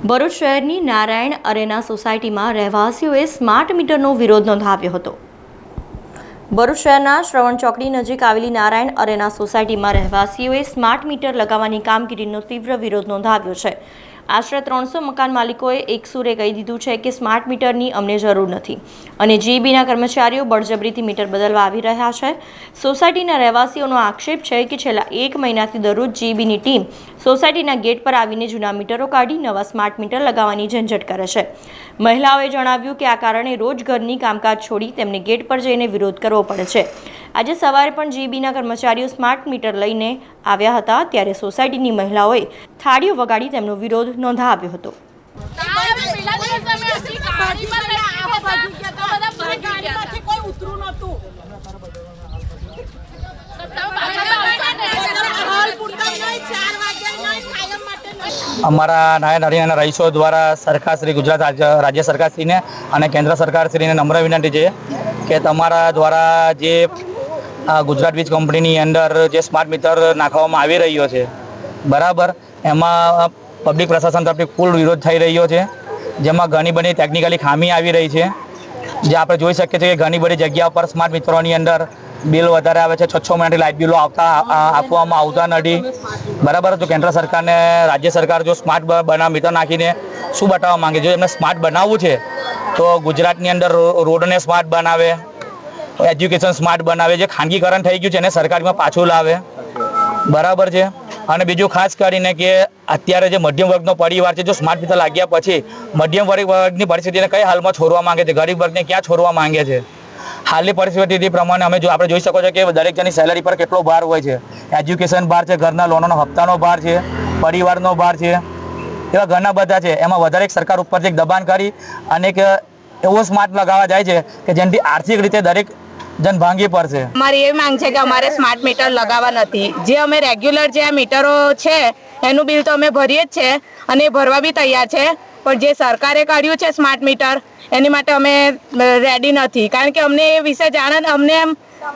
ભરૂચ શહેરની નારાયણ અરેના સોસાયટીમાં રહેવાસીઓએ સ્માર્ટ મીટરનો વિરોધ નોંધાવ્યો હતો। ભરૂચ શહેરના શ્રવણ ચોકડી નજીક આવેલી નારાયણ અરેના સોસાયટીમાં રહેવાસીઓએ સ્માર્ટ મીટર લગાવવાની કામગીરીનો તીવ્ર વિરોધ નોંધાવ્યો છે। આશરે 300 મકાન માલિકોએ એકસૂરે કહી દીધું છે કે સ્માર્ટ મીટરની અમને જરૂર નથી અને જીબીના કર્મચારીઓ બળજબરીથી મીટર બદલવા આવી રહ્યા છે। સોસાયટીના રહેવાસીઓનો આક્ષેપ છે કે છેલ્લા 1 મહિનાથી દરરોજ જીબીની ટીમ સોસાયટીના ગેટ પર આવીને જૂના મીટરો કાઢી નવા સ્માર્ટ મીટર લગાવવાની ઝંઝટ કરે છે। મહિલાઓએ જણાવ્યું કે આ કારણે રોજ ઘરની કામકાજ છોડી તેમને ગેટ પર જઈને વિરોધ કરવો પડે છે। આજે સવારે પણ જીબીના કર્મચારીઓ સ્માર્ટ મીટર લઈને આવ્યા હતા ત્યારે સોસાયટીની મહિલાઓએ થાળીઓ વગાડી તેમનો વિરોધ નોંધાવ્યો હતો। અમારા નારાયણ અરેના રહીશો દ્વારા સરકાર શ્રી ગુજરાત રાજ્ય સરકારશ્રીને અને કેન્દ્ર સરકારશ્રીને નમ્ર વિનંતી છે કે તમારા દ્વારા જે ગુજરાત વીજ કંપનીની અંદર જે સ્માર્ટ મીટર નાખવામાં આવી રહ્યો છે બરાબર, એમાં પબ્લિક પ્રશાસન તરફથી ફૂલ વિરોધ થઈ રહ્યો છે, જેમાં ઘણી બધી ટેકનિકલી ખામી આવી રહી છે। જે આપણે જોઈ શકીએ છીએ કે ઘણી બધી જગ્યા પર સ્માર્ટ મીટરોની અંદર બિલ વધારે આવે છે, 6 મહિનાથી લાઇટ બિલો આપવામાં આવતા નથી બરાબર। તો કેન્દ્ર સરકારને રાજ્ય સરકાર જો સ્માર્ટ મીટર નાખીને શું બતાવવા માંગે, જો એમને સ્માર્ટ બનાવવું છે તો ગુજરાતની અંદર રોડને સ્માર્ટ બનાવે, એજ્યુકેશન સ્માર્ટ બનાવે, જે ખાનગીકરણ થઈ ગયું છે એને સરકારમાં પાછું લાવે બરાબર છે। અને બીજું ખાસ કરીને કે અત્યારે જે મધ્યમ વર્ગનો પરિવાર છે, જો સ્માર્ટ મીટર લાગ્યા પછી મધ્યમ વર્ગની પરિસ્થિતિને કઈ હાલમાં છોડવા માંગે છે, ગરીબ વર્ગને ક્યાં છોડવા માંગે છે। હાલની પરિસ્થિતિ પ્રમાણે આપણે જોઈ શકો છો કે દરેક જણની સેલરી પર કેટલો ભાર હોય છે, એજ્યુકેશન ભાર છે, ઘરના લોનોનો હપ્તાનો ભાર છે, પરિવારનો ભાર છે, એવા ઘણા બધા છે। એમાં વધારે સરકાર ઉપરથી એક દબાણ કરી અને એક એવો સ્માર્ટ લગાવવા જાય છે કે જેનાથી આર્થિક રીતે દરેક જન ભાંગી પડશે। અમારી એ માંગ છે કે અમારે સ્માર્ટ મીટર લગાવવા નથી। જે અમે રેગ્યુલર જે આ મીટરો છે એનું બિલ તો અમે ભરીએ જ છે અને ભરવા બી તૈયાર છે, પણ જે સરકારે કાઢ્યું છે સ્માર્ટ મીટર એની માટે અમે રેડી નથી, કારણ કે અમને એ વિશે અમને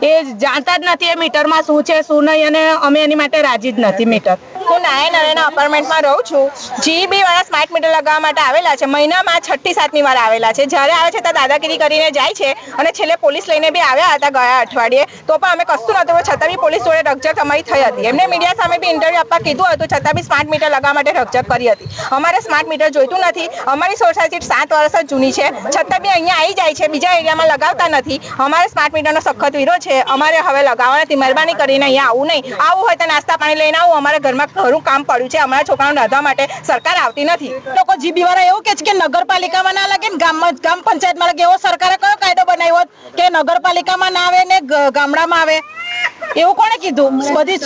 એ જાણતા જ નથી એ મીટરમાં શું છે શું નહીં, અને અમે એની માટે રાજી જ નથી। મીટર હું નારાયણ અરેના અપાર્ટમેન્ટમાં રહું છું। જીબી વાળા સ્માર્ટ મીટર લગાવવા માટે આવેલા છે, મહિનામાં 6થી 7મી વાર આવેલા છે। જ્યારે આવે છે ત્યાં દાદાગીરી કરીને જાય છે અને છેલ્લે પોલીસ લઈને બી આવ્યા હતા ગયા અઠવાડિયે, તો પણ અમે કશું નહોતું, છતાં બી પોલીસ જોડે રકઝક અમારી થઈ હતી। એમને મીડિયા સામે બી ઇન્ટરવ્યુ આપવા કીધું હતું, છતાં બી સ્માર્ટ મીટર લગાવવા માટે રકઝક કરી હતી। અમારે સ્માર્ટ મીટર જોઈતું નથી। અમારી સોસાયટી 7 વર્ષ જ જૂની છે, છતાં બી અહીંયા આવી જાય છે, બીજા એરિયામાં લગાવતા નથી। અમારે સ્માર્ટ મીટરનો સખત વિરોધ છે। અમારે હવે લગાવવા નથી, મહેરબાની કરીને અહીંયા આવું નહીં। આવું હોય તો નાસ્તા પાણી લઈને આવું, અમારે ઘરમાં ઘરું કામ પડ્યું છે, અમારા છોકરાઓને રાંધવા માટે સરકાર આવતી નથી। લોકો જીબી વાળા એવું કે છે કે નગરપાલિકામાં ના લાગે ને ગ્રામ પંચાયતમાં લાગે, એવો સરકારે કયો કાયદો બનાવ્યો કે નગરપાલિકામાં ના આવે ને ગામડામાં આવે? એવું કોણે કીધું? બધી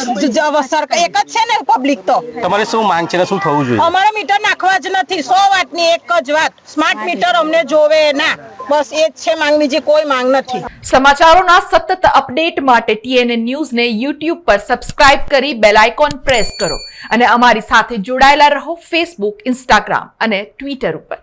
સરકાર એક જ છે ને, પબ્લિક તો। તમારે શું માંગ છે, શું થવું જોઈએ? અમારે મીટર નાખવા જ નથી, 100 વાતની એક જ વાત, સ્માર્ટ મીટર અમને જોવે ના, બસ એ જ છે માંગ, બીજી કોઈ માંગ નથી। સમાચારોના સતત અપડેટ માટે TNN ન્યૂઝને YouTube પર સબસ્ક્રાઇબ કરી બેલ આઇકોન પ્રેસ કરો અને અમારી સાથે જોડાયેલા રહો Facebook, Instagram અને Twitter ઉપર।